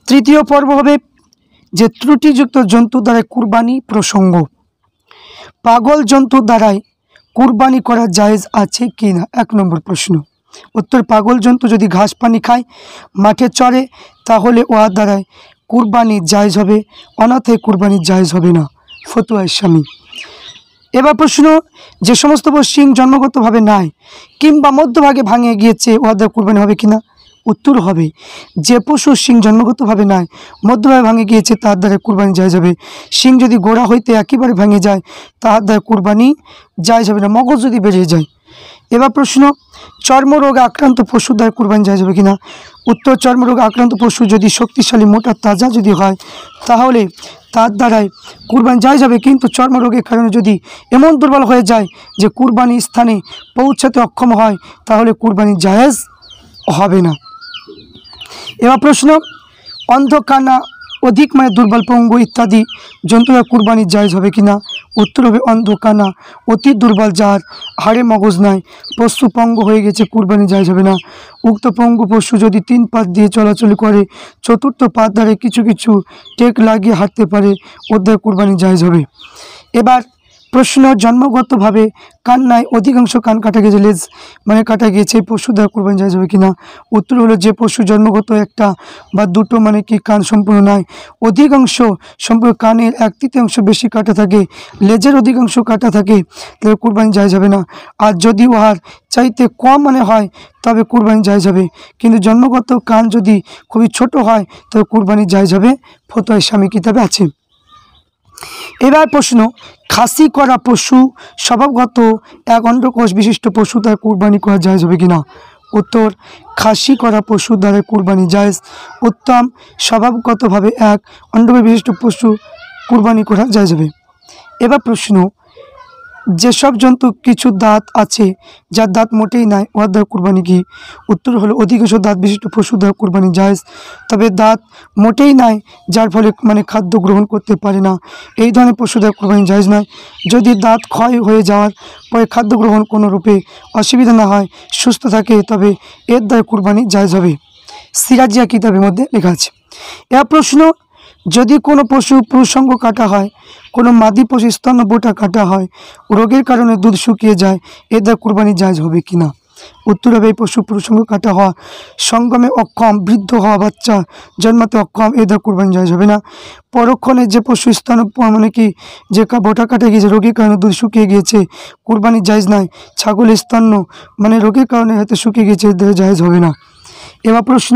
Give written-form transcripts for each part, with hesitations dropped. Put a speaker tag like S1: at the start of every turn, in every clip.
S1: তৃতীয় পর্ব হবে যে ত্রুটিযুক্ত জন্তু দ্বারা কুরবানি প্রসঙ্গ। পাগল জন্তু দ্বারাই কুরবানি করা জায়েজ আছে কি না, 1 নম্বর প্রশ্ন। উত্তর, পাগল জন্তু যদি ঘাস পানি খায়, মাঠে চড়ে, তাহলে উহার দ্বারাই কুরবানি জায়েজ হবে, অন্যথায় কুরবানি জায়েজ হবে না। ফতুয়া ইসলামী। এবার প্রশ্ন, যে সমস্ত শিং জন্মগতভাবে নাই কিংবা মধ্যভাগে ভাঙে গিয়েছে, উহাদের কুরবানি হবে কিনা? উত্তর হবে, যে পশুর শিং জন্মগতভাবে নাই, মধ্যভাগে ভাঙে গিয়েছে, তার দ্বারা কুরবানি জায়েজ হবে। শিং যদি গোড়া হইতে একেবারে ভেঙে যায়, তার দ্বারা কুরবানি জায়েজ হবে না, মগজ যদি বেরিয়ে যায়। এবার প্রশ্ন, চর্মরোগে আক্রান্ত পশুর দ্বারা কুরবানি জায়েজ হবে কিনা? উত্তর, চর্মরোগে আক্রান্ত পশু যদি শক্তিশালী, মোটা, তাজা যদি হয়, তাহলে তার দ্বারাই কুরবানি জায়েজ হবে। কিন্তু চর্মরোগের কারণে যদি এমন দুর্বল হয়ে যায় যে কুরবানি স্থানে পৌঁছাতে অক্ষম হয়, তাহলে কুরবানি জায়েজ হবে না। এবার প্রশ্ন, অন্ধ, কানা, অধিক দুর্বল, পঙ্গু ইত্যাদি জন্তুরা কুরবানি জায়েজ হবে কিনা? উত্তর হবে, অন্ধ, কানা, অতি দুর্বল, যার হাড়ে মগজ নাই, পশু পঙ্গু হয়ে গেছে, কুরবানি জায়েজ হবে না। উক্ত পঙ্গু পশু যদি 3 পাত দিয়ে চলাচল করে, 4র্থ পাত দ্বারা কিছু কিছু টেক লাগিয়ে হাঁটতে পারে, ওর দ্বারা কুরবানি জায়েজ হবে। এবার প্রশ্ন, জন্মগতভাবে কান নাই, অধিকাংশ কান কাটা গেছে, লেজ কাটা গিয়েছে, পশু দ্বারা কুরবানি জায়েজ হবে কিনা? উত্তর হলো, যে পশু জন্মগত 1টা বা 2টো কান সম্পূর্ণ নয়, অধিকাংশ সম্পূর্ণ কানের 1/3 বেশি কাটা থাকে, লেজের অধিকাংশ কাটা থাকে, তাহলে কুরবানি জায়েজ হবে না। আর যদি উহার চাইতে কম হয়, তবে কুরবানি জায়েজ হবে। কিন্তু জন্মগত কান যদি খুবই ছোট হয়, তবে কুরবানি জায়েজ হবে, ফতোয়া ইসলামী কিতাবে আছে। এবার প্রশ্ন, খাসি করা পশু স্বভাবগত 1 অন্ডকোষ বিশিষ্ট পশু দ্বারা কুরবানি করা জায়েজ হবে কিনা? উত্তর, খাসি করা পশু দ্বারা কুরবানি জায়েজ, উত্তম স্বভাবগতভাবে 1 অন্ডকোষ বিশিষ্ট পশু কুরবানি করা জায়েজ হবে। এবার প্রশ্ন, যেসব জন্তু কিছু দাঁত আছে, যার দাঁত মোটেই নাই, উহার দ্বারা কুরবানি কি? উত্তর হলো, অধিকাংশ দাঁত বিশিষ্ট পশু দ্বারা কুরবানি জায়েজ, তবে দাঁত মোটেই নাই, যার ফলে খাদ্য গ্রহণ করতে পারে না, এই ধরনের পশু দ্বারা কুরবানি জায়েজ নয়। যদি দাঁত ক্ষয় হয়ে যাওয়ার পরে খাদ্য গ্রহণ কোনো রূপে অসুবিধা না হয়, সুস্থ থাকে, তবে এর দ্বারা কুরবানি জায়েজ হবে। সিরাজিয়া কিতাবের মধ্যে লেখা আছে। এবার প্রশ্ন, যদি কোনো পশু প্রসঙ্গ কাটা হয়, কোনো মাদি পশু স্তন্য বোটা কাটা হয়, রোগের কারণে দুধ শুকিয়ে যায়, এর দ্বারা কুরবানি জায়েজ হবে কিনা? উত্তর হবে, এই পশু প্রসঙ্গ কাটা হওয়া, সঙ্গমে অক্ষম, বৃদ্ধ হওয়া, বাচ্চা জন্মাতে অক্ষম, এর দ্বারা কুরবানি জায়েজ হবে না। পরক্ষণে যে পশু স্তন যে বোটা কাটে গিয়েছে, রোগের কারণে দুধ শুকিয়ে গিয়েছে, কুরবানি জায়েজ নয়। ছাগলের স্তন্য রোগের কারণে হয়তো শুকিয়ে গিয়েছে, এর দ্বারা জায়েজ হবে না। এবার প্রশ্ন,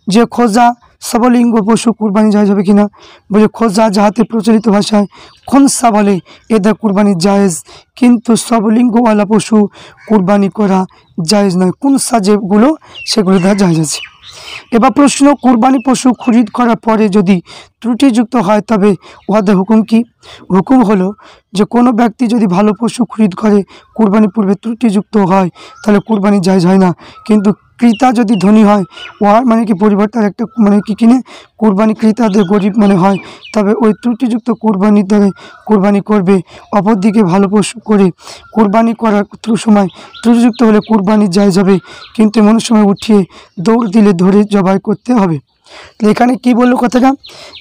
S1: যে খোঁজা সবলিঙ্গ পশু কুরবানি জায়েজ হবে কিনা? বলে, খোঁজা যাহাতে প্রচলিত ভাষায় খনসা বলে, এ দ্বারা কুরবানি জায়েজ, কিন্তু সবলিঙ্গওয়ালা পশু কুরবানি করা জায়েজ নয়। কুনসা যেগুলো, সেগুলো দ্বারা জায়েজ আছে। এবার প্রশ্ন, কুরবানি পশু খরিদ করার পরে যদি ত্রুটিযুক্ত হয়, তবে উহাদের হুকুম কি? হুকুম হলো, যে কোনো ব্যক্তি যদি ভালো পশু খরিদ করে, কুরবানি পূর্বে ত্রুটিযুক্ত হয়, তাহলে কুরবানি জায়েজ হয় না। কিন্তু ক্রেতা যদি ধনী হয়, উহার পরিবর্তে একটা কিনে কুরবানি ক্রেতাদের গরিব হয়, তবে ওই ত্রুটিযুক্ত কুরবানির দ্বারা কুরবানি করবে। অপরদিকে ভালো পশু করে কুরবানি করার সময় ত্রুটিযুক্ত হলে কুরবানি জায়েজ হবে, কিন্তু এমন সময় উঠিয়ে দৌড় দিলে ধরে জবাই করতে হবে। তো এখানে কী বললো কথাটা,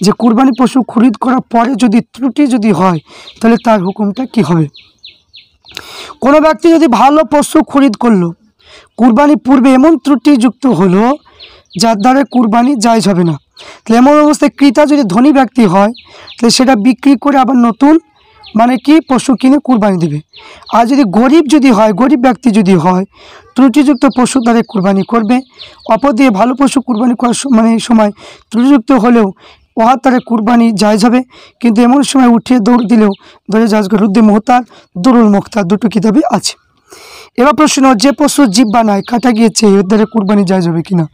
S1: যে কুরবানি পশু খরিদ করার পরে যদি ত্রুটি হয়, তাহলে তার হুকুমটা কি হবে? কোনো ব্যক্তি যদি ভালো পশু খরিদ করলো, কুরবানি পূর্বে এমন ত্রুটিযুক্ত হলো যার দ্বারা কুরবানি জায়েজ হবে না, তাহলে এমন অবস্থায় ক্রেতা যদি ধনী ব্যক্তি হয়, তাহলে সেটা বিক্রি করে আবার নতুন পশু কিনে কুরবানি দেবে। আর যদি গরিব ব্যক্তি যদি হয়, ত্রুটিযুক্ত পশু দ্বারা কুরবানি করবে। অপরদিকে ভালো পশু কুরবানি করার সময় ত্রুটিযুক্ত হলেও উহার দ্বারা কুরবানি জায়েজ হবে, কিন্তু এমন সময় উঠিয়ে দৌড় দিলেও ধরে জায়েজ হবে। রুদ্দে মোহতার, দুরুল মুখতার, 2টো কিতাবে আছে। এবার প্রশ্ন, যে পশু জিহ্বা নাই, কাটা গিয়েছে, এর দ্বারা কুরবানি জায়েজ হবে কিনা?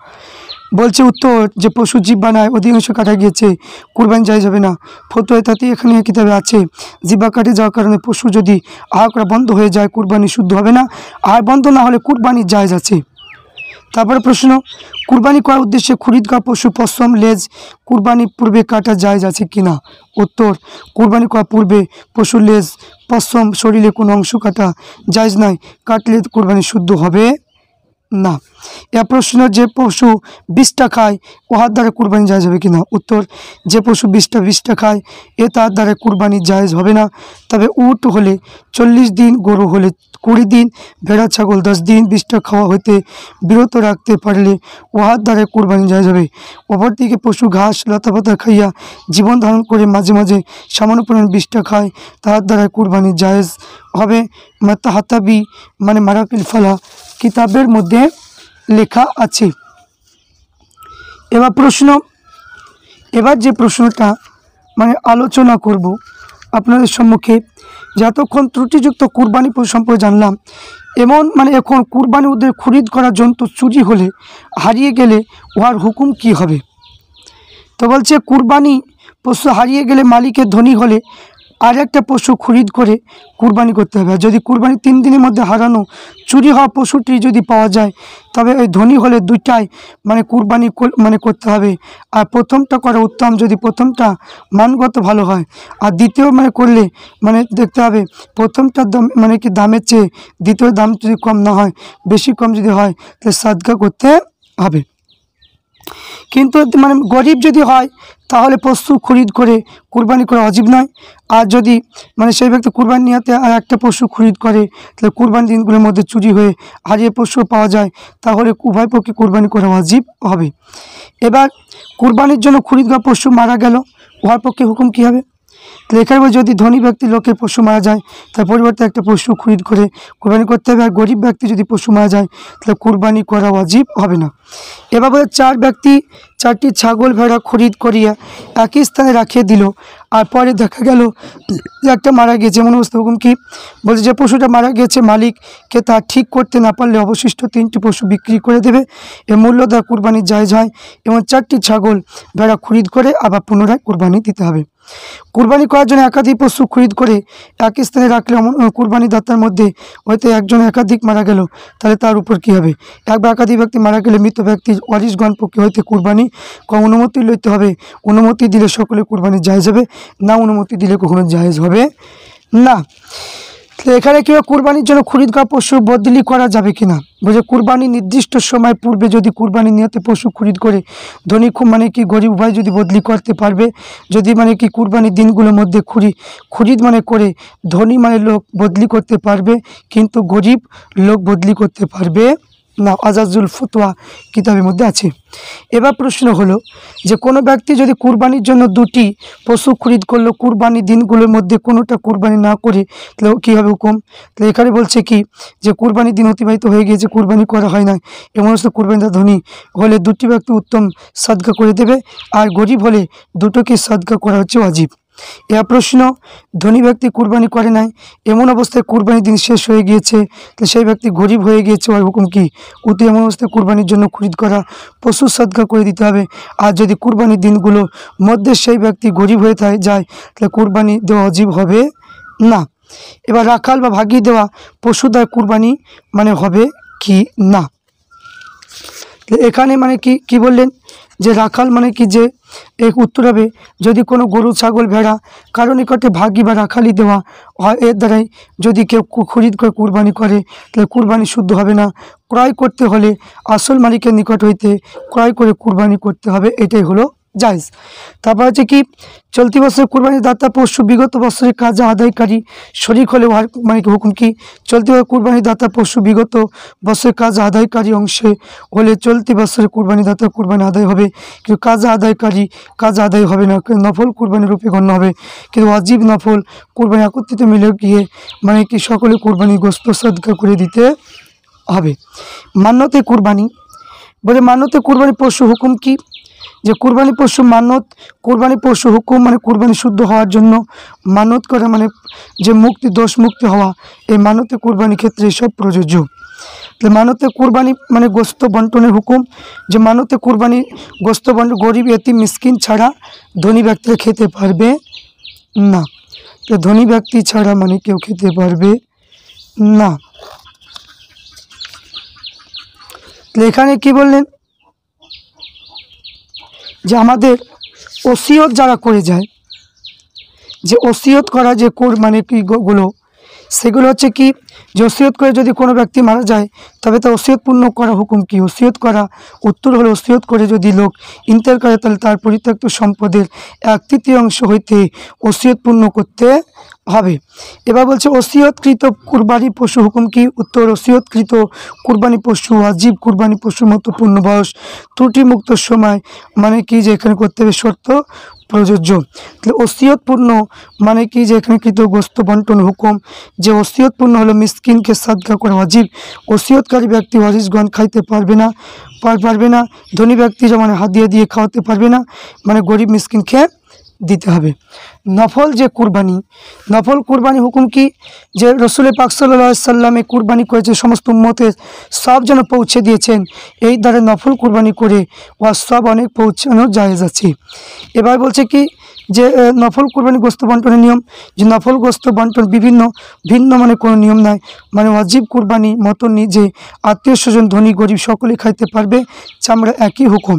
S1: বলছে উত্তর, যে পশু জিহ্বা নাই, অধিকাংশ কাটা গিয়েছে, কুরবানি জায়েজ হবে না। ফতোয়া তাতে এখানে কিতাবে আছে, জিহ্বা কাটে যাওয়ার কারণে পশু যদি আহার করা বন্ধ হয়ে যায়, কুরবানি শুদ্ধ হবে না। আহার বন্ধ না হলে কুরবানি জায়েজ আছে। তারপরে প্রশ্ন, কুরবানি করার উদ্দেশ্যে খরিদ করা পশু পশম, লেজ কুরবানি পূর্বে কাটা জায়েজ আছে কিনা? উত্তর, কুরবানি করার পূর্বে পশুর লেজ, পশম, শরীরে কোনো অংশ কাটা জায়েজ নয়, কাটলে কুরবানি শুদ্ধ হবে না। এ প্রশ্ন, যে পশু 20টা খায় ওহার দ্বারা কুরবানি জায়েজ হবে কিনা? উত্তর, যে পশু 20টা খায় তার দ্বারা কুরবানি জায়েজ হবে না। তবে উট হলে 40 দিন, গরু হলে 20 দিন, ভেড়া ছাগল 10 দিন 20টা খাওয়া হইতে বিরত রাখতে পারলে উহার দ্বারা কুরবানি জায়েজ হবে। অপরদিকে পশু ঘাস লতাপাতা খাইয়া জীবন ধারণ করে মাঝে মাঝে সামান্য পরিমাণ 20টা খায়, তাহার দ্বারা কুরবানি জায়েজ হবে। তাহাতাবি মানে মারাকিল ফালা কিতাবের মধ্যে লেখা আছে। এবার যে প্রশ্নটা মানে আলোচনা করব আপনাদের সম্মুখে, যতক্ষণ ত্রুটিযুক্ত কুরবানি পশু সম্পর্কে জানলাম, এখন কুরবানি ওদের খরিদ করা জন্তু চুরি হলে, হারিয়ে গেলে উহার হুকুম কি হবে? তো বলছে, কুরবানি পশু হারিয়ে গেলে মালিকের ধনী হলে আর একটা পশু খরিদ করে কুরবানি করতে হবে। আর যদি কুরবানি 3 দিনের মধ্যে হারানো চুরি হওয়া পশুটি যদি পাওয়া যায়, তবে ওই ধনী হলে দুইটাই কুরবানি করতে হবে। আর প্রথমটা করা উত্তম যদি প্রথমটা মানগত ভালো হয়, আর দ্বিতীয় করলে দেখতে হবে প্রথমটার দাম দামের চেয়ে দ্বিতীয় দাম যদি কম না হয়, বেশি কম যদি হয়, তাহলে সাদকা করতে হবে। কিন্তু গরিব যদি হয় তাহলে পশু খরিদ করে কুরবানি করা ওয়াজিব নয়। আর যদি সেই ব্যক্তি কুরবানি নিয়াতে আর একটা পশু খরিদ করে, তাহলে কুরবানি দিনগুলোর মধ্যে চুরি হয়ে হারিয়ে পশু পাওয়া যায়, তাহলে উভয় পক্ষে কুরবানি করা ওয়াজিব হবে। এবার কুরবানির জন্য খরিদ করা পশু মারা গেল, উহার পক্ষে হুকুম কী হবে? তাহলে এখানে যদি ধনী ব্যক্তি লোকের পশু মারা যায়, তার পরিবর্তে একটা পশু খরিদ করে কুরবানি করতে হবে। আর গরিব ব্যক্তি যদি পশু মারা যায়, তাহলে কুরবানি করা ওয়াজিব হবে না। এবার বলে, 4 ব্যক্তি 4টি ছাগল ভেড়া খরিদ করিয়া একই স্থানে রাখিয়ে দিল, আর পরে দেখা গেল যে একটা মারা গিয়েছে, এমন অবস্থা হুকুম কি? বলছে, যে পশুটা মারা গিয়েছে মালিককে তা ঠিক করতে না পারলে অবশিষ্ট 3টি পশু বিক্রি করে দেবে। এ মূল্য দ্বারা কুরবানি জায়েজ হয়, এবং 4টি ছাগল ভেড়া খরিদ করে আবার পুনরায় কুরবানি দিতে হবে। কুরবানি করার জন্য একাধিক পশু খরিদ করে একই স্থানে রাখলে কুরবানি দাতার মধ্যে হয়তো একজন একাধিক মারা গেল, তাহলে তার উপর কী হবে? এক বা একাধিক ব্যক্তি মারা গেলে মৃত ব্যক্তির ওয়ারিশগণ পক্ষে হইতে কুরবানি অনুমতি লইতে হবে। অনুমতি দিলে সকলে কুরবানি জায়েজ হবে, না অনুমতি দিলে কখনো জায়েজ হবে না। তো এখানে কী কুরবানির জন্য খরিদ করা পশু বদলি করা যাবে কিনা? বলছে, কুরবানি নির্দিষ্ট সময় পূর্বে যদি কুরবানি নিয়তে পশু খরিদ করে ধনী গরিব উভয় যদি বদলি করতে পারবে। যদি কুরবানির দিনগুলোর মধ্যে খরিদ করে ধনী লোক বদলি করতে পারবে, কিন্তু গরিব লোক বদলি করতে পারবে না। আজাজুল ফতোয়া কিতাবের মধ্যে আছে। এবার প্রশ্ন হলো যে, কোনো ব্যক্তি যদি কুরবানির জন্য 2টি পশু খরিদ করলো, কুরবানির দিনগুলোর মধ্যে কোনোটা কুরবানি না করে, তাহলে কী হবে হুকুম? তাহলে এখানে বলছে কি, যে কুরবানির দিন অতিবাহিত হয়ে গিয়েছে, কুরবানি করা হয় না, এমন অবস্থা কুরবানিদার ধনী হলে 2টি ব্যক্তি উত্তম সাদকা করে দেবে, আর গরিব হলে দুটোকে সাদকা করা হচ্ছে ওয়াজিব। এর প্রশ্ন, ধনী ব্যক্তি কুরবানি করে নাই, এমন অবস্থায় কুরবানির দিন শেষ হয়ে গিয়েছে, তো সেই ব্যক্তি গরিব হয়ে গিয়েছে, ওর হুকুম কি? উতি এমন অবস্থায় কুরবানির জন্য খরিদ করা পশু সাদকা করে দিতে হবে। আর যদি কুরবানির দিনগুলোর মধ্যে সেই ব্যক্তি গরিব হয়ে যায়, তাহলে কুরবানি দেওয়া ওয়াজিব হবে না। এবার রাখাল বা ভাগিয়ে দেওয়া পশু দ্বারা কুরবানি হবে কি না? এখানে কি বললেন, যে রাখাল কি, যে এক উত্তর হবে, যদি কোনো গরু ছাগল ভেড়া কারো নিকটে ভাগি বা রাখালি দেওয়া হয়, এর দ্বারাই যদি কেউ খরিদ করে কুরবানি করে, তাহলে কুরবানি শুদ্ধ হবে না। ক্রয় করতে হলে আসল মালিকের নিকট হইতে ক্রয় করে কুরবানি করতে হবে, এটাই হলো জায়েজ। তারপর হচ্ছে কি, চলতি বছরে কুরবানির দাতা পশু বিগত বছরের কাজা আদায়কারী শরিক হলে উহার হুকুম কি? চলতি বছর কুরবানির দাতা পশু বিগত বছরের কাজা আদায়কারী অংশে হলে চলতি বছরে কুরবানি দাতা কুরবানি আদায় হবে, কিন্তু কাজা আদায়কারী কাজা আদায় হবে না, নফল কুরবানির রূপে গণ্য হবে। কিন্তু ওয়াজিব নফল কুরবানি একত্রিত মিলে গিয়ে সকলে কুরবানি গোশত সাদকা করে দিতে হবে। মান্যতে কুরবানি, বলে মান্যতে কুরবানি পশু হুকুম কি? যে কুরবানি পশু কুরবানি পশু হুকুম কুরবানি শুদ্ধ হওয়ার জন্য মানত করে, যে দোষ মুক্তি হওয়া, এই মানতে কুরবানি ক্ষেত্রে সব প্রযোজ্য। তাহলে মানতে কুরবানি গোস্ত বন্টনের হুকুম, যে মানতে কুরবানি গোস্ত বন্টন গরিব এতিম মিসকিন ছাড়া ধনী ব্যক্তিরা খেতে পারবে না। তো ধনী ব্যক্তি ছাড়া কেউ খেতে পারবে না। তাহলে এখানে কি বললেন, যে আমাদের ওসিয়ত যারা করে যায়, যে ওসিয়ত করা যে গুলো, সেগুলো হচ্ছে কি, যে ওসিয়ত করে যদি কোনো ব্যক্তি মারা যায় তবে তার ওসিয়ত পূর্ণ করা হুকুম কি? ওসিয়ত করা উত্তর হলো, ওসিয়ত করে যদি লোক ইন্তেকাল করে তাহলে তার পরিত্যক্ত সম্পদের 1/3 হইতে ওসিয়ত পূর্ণ করতে হবে। এবার বলছে ওসিয়তকৃত কুরবানি পশু হুকুম কি? উত্তর, ওসিয়তকৃত কুরবানি পশু আজীব কুরবানি পশুর মতো পূর্ণ বয়স ত্রুটিমুক্ত সময়, মানে কি যে এখানে করতে হবে শর্ত প্রযোজ্য। তাহলে ওসিয়তপূর্ণ মানে কি যে এখানে কৃত গোস্ত বন্টন হুকুম, যে ওসিয়তপূর্ণ হলো মিসকিনকে সাদকা করা ওয়াজিব। ওসিয়তকারী ব্যক্তি ওয়ারিসগণ খাইতে পারবে না, ধনী ব্যক্তি যেমন হাদিয়া দিয়ে খাওয়াতে পারবে না, মানে গরিব মিসকিনকে দিতে হবে। নফল যে কুরবানি, নফল কুরবানি হুকুম কি? যে রসুল পাক সাল্লাল্লাহু আলাইহি সাল্লামে কুরবানি করেছে সমস্ত উম্মতের সব যেন পৌঁছে দিয়েছেন, এই দ্বারা নফল কুরবানি করে ওয়া সব অনেক পৌঁছানো জায়েজ আছে। এবার বলছে কি যে নফল কুরবানি গোস্ত বন্টনের নিয়ম, যে নফল গোস্ত বন্টন ভিন্ন মানে কোনো নিয়ম নাই, মানে ওয়াজিব কুরবানি মতো নিজে আত্মীয় স্বজন ধনী গরিব সকলে খাইতে পারবে, চামড়া একই হুকুম।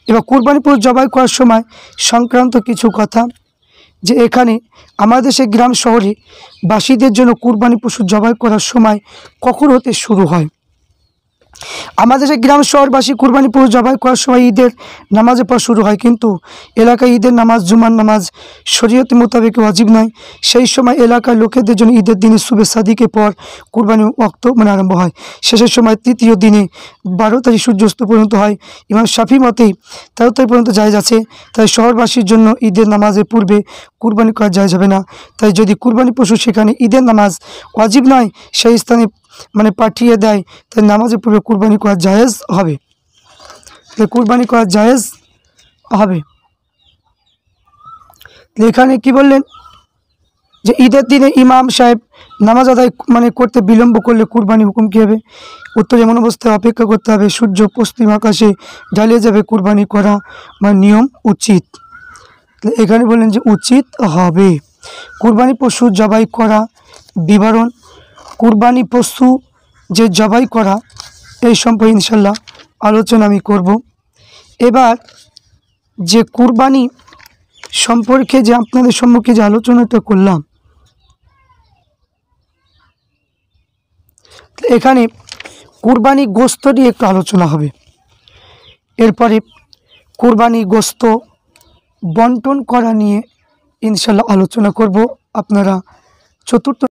S1: এবার কুরবানি পশু জবাই করার সময় সংক্রান্ত কিছু কথা, যে এখানে আমাদের দেশে গ্রাম শহরে বাসীদের জন্য কুরবানি পশু জবাই করার সময় কখন হতে শুরু হয়? আমাদের দেশে গ্রাম শহরবাসী কুরবানি পশু জবাই করার সময় ঈদের নামাজের পর শুরু হয়, কিন্তু এলাকায় ঈদের নামাজ জুমার নামাজ শরীয়ত মোতাবেক ওয়াজিব নয়। সেই সময় এলাকার লোকেদের জন্য ঈদের দিনে শুভে সাদিকের পর কুরবানি ওয়াক্ত মানে আরম্ভ হয়। শেষের সময় তৃতীয় দিনে 12 তারিখ সূর্যাস্ত পর্যন্ত হয়। ইমাম শাফি মতেই 13 তারিখ পর্যন্ত জায়েজ আছে। তাই শহরবাসীর জন্য ঈদের নামাজের পূর্বে কুরবানি করা জায়েজ হবে না। তাই যদি কুরবানি পশু সেখানে ঈদের নামাজ ওয়াজিব নয় সেই স্থানে মানে পাঠিয়ে দেয়, তাই নামাজের পূর্বে কুরবানি করা জায়েজ হবে, কুরবানি করা জায়েজ হবে। এখানে কি বললেন, যে ঈদের দিনে ইমাম সাহেব নামাজ আদায় মানে করতে বিলম্ব করলে কুরবানি হুকুম কী হবে? উত্তর, এমন অবস্থায় অপেক্ষা করতে হবে সূর্য পশ্চিম আকাশে ঢালিয়ে যাবে, কুরবানি করা মানে নিয়ম উচিত। এখানে বললেন যে উচিত হবে। কুরবানি পশু জবাই করা বিবরণ, কুরবানি পশু যে জবাই করা এই সম্পর্কে ইনশাল্লাহ আলোচনা আমি করব। এবার যে কুরবানি সম্পর্কে যে আপনাদের সম্মুখে যে আলোচনাটা করলাম, এখানে কুরবানি গোস্ত নিয়ে একটু আলোচনা হবে। এরপরে কুরবানি গোস্ত বন্টন করা নিয়ে ইনশাল্লাহ আলোচনা করব। আপনারা চতুর্থ